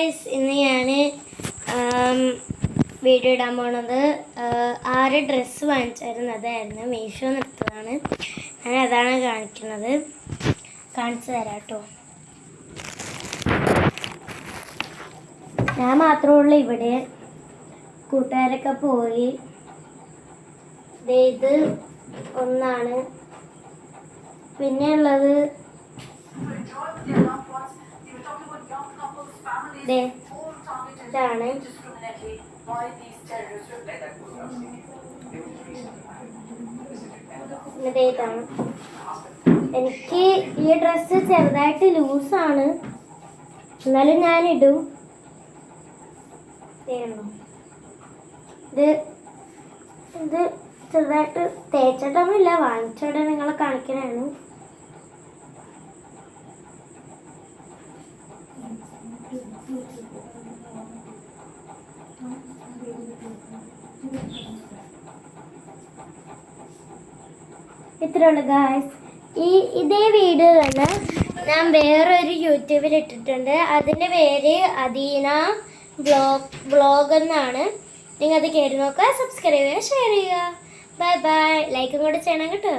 Guys, ഇന്ന് ഞാൻ video ഇടാൻ പോണത് 6 ഡ്രസ്സ് വാങ്ങിച്ചായിരുന്നു. അതായിരുന്നു മീഷോ നിർത്തതാണ്. ഞാൻ അതാണ് കാണിക്കുന്നത്. കാണിച്ചു തരാം കേട്ടോ. ഞാൻ മാത്രമുള്ള ഇവിടെ, കൂട്ടുകാരൊക്കെ പോയി. ഇത് ഒന്നാണ്. പിന്നെ ഉള്ളത് ഇതാണ്. ഇതാണ്. എനിക്ക് ഈ ഡ്രസ്സ് ചെറുതായിട്ട് ലൂസാണ്, എന്നാലും ഞാൻ ഇടും. ഇത് ചെറുതായിട്ട് തേച്ചിട്ടൊന്നുമില്ല, വാങ്ങിച്ചോടെ നിങ്ങളെ കാണിക്കണാണ്. ഇത്രയുള്ളൂ ഗായ്സ്. ഇതേ വീഡിയോ തന്നെ ഞാൻ വേറൊരു യൂട്യൂബിൽ ഇട്ടിട്ടുണ്ട്. അതിൻ്റെ പേര് അദീന വ്ളോഗ് എന്നാണ്. നിങ്ങൾ അത് കയറി നോക്കുക, സബ്സ്ക്രൈബ് ചെയ്യുക, ഷെയർ ചെയ്യുക. Bye bye. ലൈക്കും കൂടെ ചെയ്യണം കേട്ടോ.